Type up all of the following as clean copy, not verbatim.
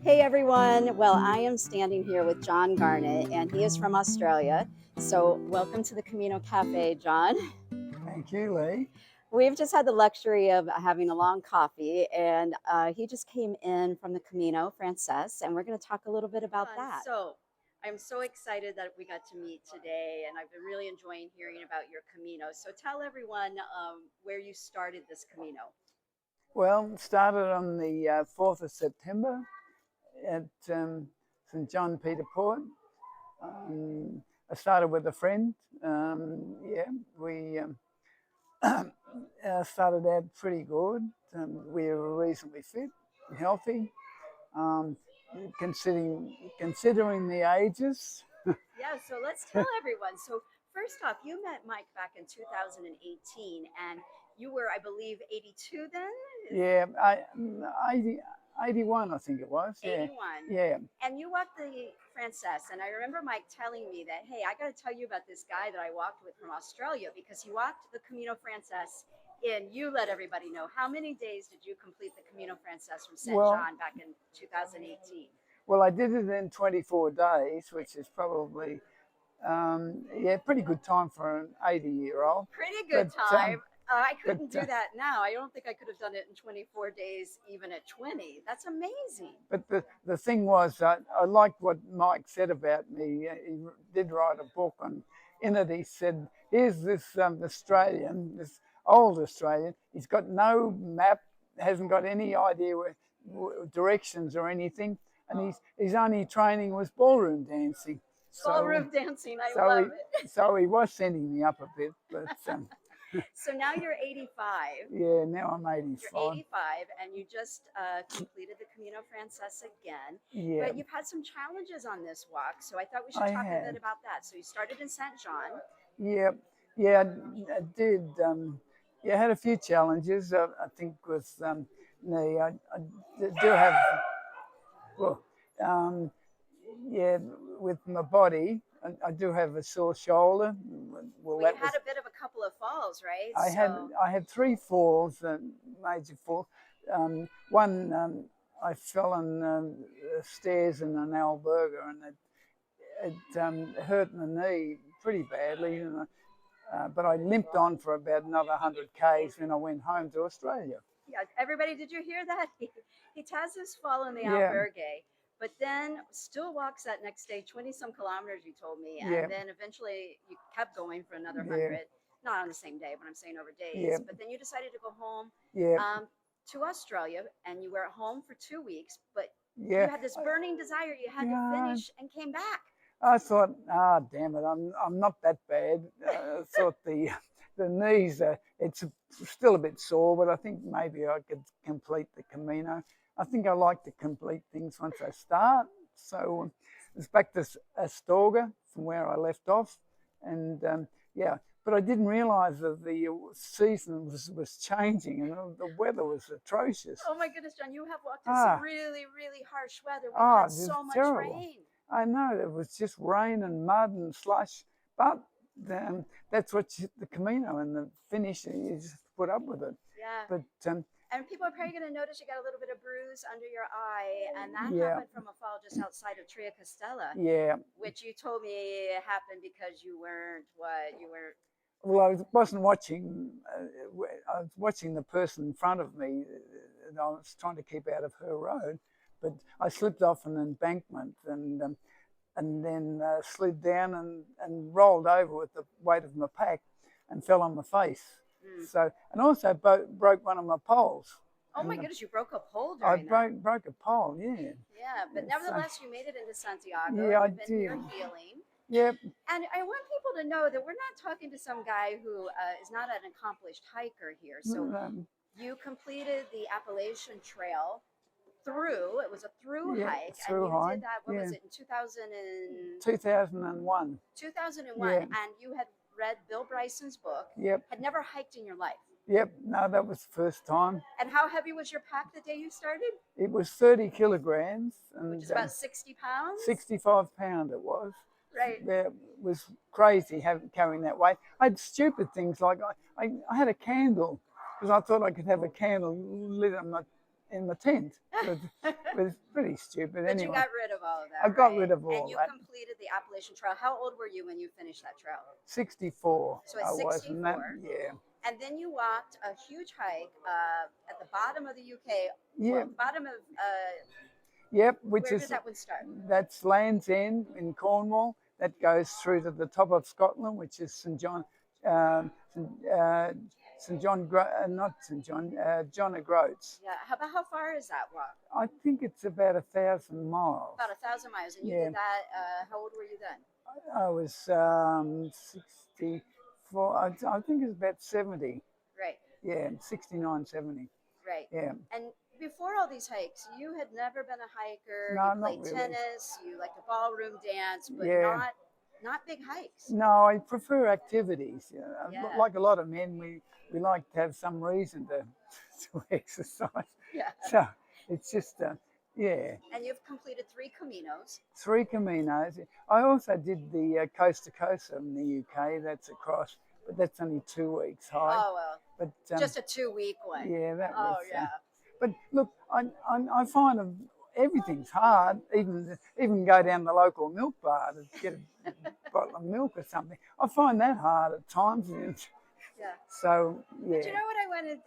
Hey everyone. Well, I am standing here with John Garnet, and he is from Australia. So, welcome to the Camino Cafe, John. Thank you, Leigh. We've just had the luxury of having a long coffee, and he just came in from the Camino Frances, and we're going to talk a little bit about that. So, I'm so excited that we got to meet today, and I've been really enjoying hearing about your Camino. So, tell everyone where you started this Camino. Well, started on the 4th of September at St. John Peter Port. I started with a friend. We started out pretty good. We were reasonably fit and healthy, um, considering the ages. Yeah, so let's tell everyone. So, first off, you met Mike back in 2018, and you were, I believe, 82 then? Yeah, 80, 81, I think it was. Yeah, 81. yeah. And you walked the Frances, and I remember Mike telling me that, hey, I got to tell you about this guy that I walked with from Australia because he walked the Camino Frances. And you let everybody know, how many days did you complete the Camino Frances from St. Well, John back in 2018? Well, I did it in 24 days, which is probably, pretty good time for an 80-year-old. Pretty good But, time. I couldn't but do that now. I don't think I could have done it in 24 days, even at 20. That's amazing. but the thing was, I liked what Mike said about me. He did write a book in it. He said, "Here's this Australian, this old Australian. He's got no map, hasn't got any idea directions or anything, and his only training was ballroom dancing." Ballroom dancing, I So love he, it. so he was sending me up a bit, but So now you're 85. yeah, now I'm You're 85. 85, and you just completed the Camino Frances again. Yeah, But you've had some challenges on this walk, so I thought we should I talk a bit had. about that. So you started in St. John. Yeah, yeah, I did. Yeah, I had a few challenges. I think with knee, I do have. Well, um, yeah, with my body, I do have a sore shoulder. Well, Well, you that had was a bit of a couple of falls, right? I had three falls, major falls. One, I fell on the stairs in an Alberga, and it hurt my knee pretty badly. But I limped on for about another 100 k's when I went home to Australia. Yeah, everybody, did you hear that? He has his fall in the Yeah, albergue, but then still walks that next day, 20 some kilometers, you told me. yeah, And then eventually you kept going for another yeah, 100, not on the same day, but I'm saying over yeah, days. But then you decided to go home yeah, um, to Australia, and you were at home for 2 weeks, but you yeah. had this burning desire. You had to Yeah, finish and came back. I thought, damn it, I'm not that bad. I thought the knees, it's still a bit sore, but I think maybe I could complete the Camino. I think I like to complete things once I start. So it's back to Astorga from where I left off, and yeah. But I didn't realise that the season was changing and the weather was atrocious. Oh my goodness, John, you have walked in some Ah, really, really harsh weather. We've ah, had it was so much terrible. rain. I know it was just rain and mud and slush, but that's what the Camino and the finish. You just put up with it. Yeah. But And people are probably going to notice you got a little bit of bruise under your eye, and that yeah, happened from a fall just outside of Tria Castella, yeah. which you told me happened because you weren't what you were. Well, I wasn't watching. I was watching the person in front of me, and I was trying to keep out of her road. But I slipped off an embankment and then slid down and rolled over with the weight of my pack and fell on my face. So, and also broke one of my poles. Oh my goodness, you broke a pole I during that. broke a pole, yeah. Yeah, but nevertheless, you made it into Santiago. Yeah, I You've been did. here healing. Yep. And I want people to know that we're not talking to some guy who is not an accomplished hiker here. So you completed the Appalachian Trail through. It was a through yeah, hike, through and you hike. did that. What Yeah. was it in 2001. 2001, Yeah. and you had read Bill Bryson's book. Yep. Had never hiked in your life. Yep. No, that was the first time. And how heavy was your pack the day you started? It was 30 kilograms. And, which is about 60 pounds? 65 pound it was. Right. Yeah, it was crazy carrying that weight. I had stupid things like I had a candle because I thought I could have a candle lit on my in the tent. It was pretty stupid. But anyway. you got rid of all of that. I got right? rid of all And you that. completed the Appalachian Trail. How old were you when you finished that trail? 64. So at I was, 64. and that, yeah. And then you walked a huge hike at the bottom of the UK. Yeah. Well, bottom of Yep, which where is did that one start? That's Land's End in Cornwall. That goes through to the top of Scotland, which is St John, St John, not St John, John O'Groats. Yeah. How far is that walk? I think it's about 1,000 miles. About 1,000 miles. And you Yeah. did that. How old were you then? I was 64. I think it's about 70. Right. Yeah, 69, 70. Right. Yeah. And before all these hikes, you had never been a hiker. No, you not played really. tennis. You liked to ballroom dance, but Yeah. not big hikes. No, I prefer activities. You know. Yeah. Like a lot of men, we like to have some reason to exercise. Yeah. So it's just, yeah. And you've completed 3 Caminos. 3 Caminos. I also did the coast to coast in the UK. That's across, but that's only 2 weeks high. Oh, well, But just a 2-week one. yeah, that Oh, was. yeah. But look, I find everything's hard. Even go down the local milk bar to get a bottle of milk or something. I find that hard at times. Yeah. So yeah. But you know what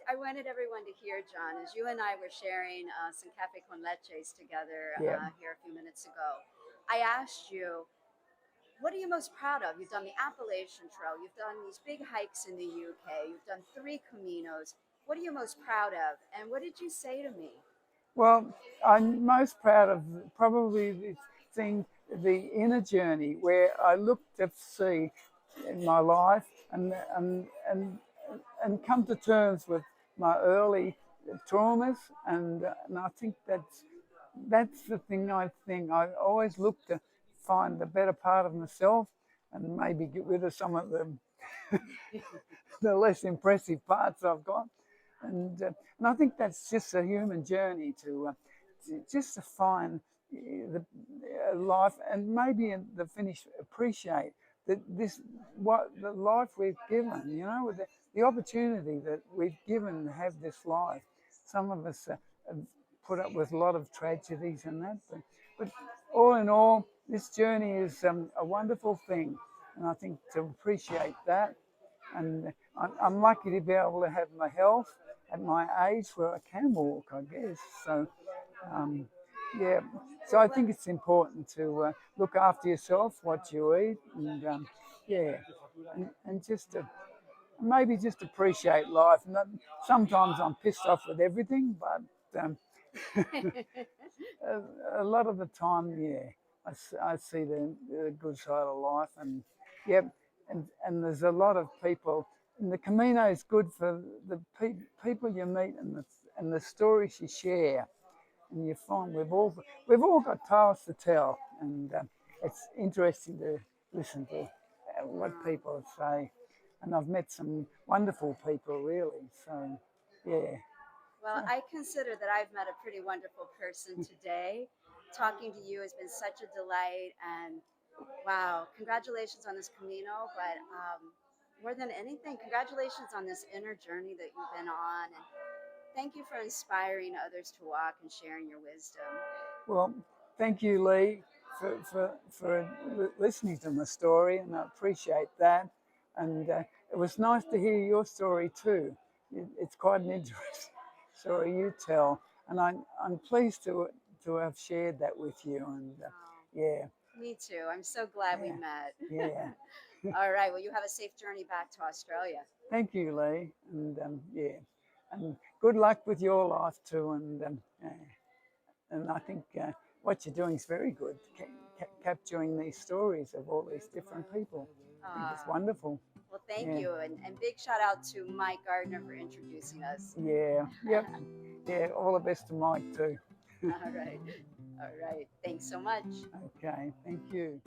I wanted everyone to hear, John, is you and I were sharing some cafe con leches together Yeah. here a few minutes ago. I asked you, what are you most proud of? You've done the Appalachian Trail. You've done these big hikes in the UK. You've done 3 Caminos. What are you most proud of? And what did you say to me? Well, I'm most proud of probably the inner journey where I look to see in my life and come to terms with my early traumas, and I think that's the thing. I think I always look to find the better part of myself and maybe get rid of some of the less impressive parts I've got. And I think that's just a human journey to just to find the life, and maybe in the finish appreciate that what the life we've given. You know, the opportunity that we've given to have this life. Some of us have put up with a lot of tragedies and that, but all in all, this journey is a wonderful thing, and I think to appreciate that. And I'm lucky to be able to have my health at my age where I can walk, I guess. So, yeah. So I think it's important to look after yourself, what you eat, and yeah, and just to maybe just appreciate life. Sometimes I'm pissed off with everything, but a lot of the time, yeah, I see the good side of life, and yep. And there's a lot of people, and the Camino is good for the people you meet and the stories you share, and you find we've all got tales to tell, and it's interesting to listen to what people say, and I've met some wonderful people really. So, yeah. Well, I consider that I've met a pretty wonderful person today. Talking to you has been such a delight, and wow, congratulations on this Camino, but more than anything, congratulations on this inner journey that you've been on, and thank you for inspiring others to walk and sharing your wisdom. Well, thank you, Leigh, for listening to my story, and I appreciate that. And it was nice to hear your story too. It's quite an interesting story you tell, and I'm pleased to have shared that with you. And yeah. Me too. I'm so glad we met. Yeah. All right. Well, you have a safe journey back to Australia. Thank you, Leigh. And yeah. And good luck with your life too. And I think what you're doing is very good, capturing these stories of all these different people. I think it's wonderful. Well, thank you. And big shout out to Mike Gardner for introducing us. Yeah. Yep. Yeah. All the best to Mike too. All right. All right. Thanks so much. Okay. Thank you.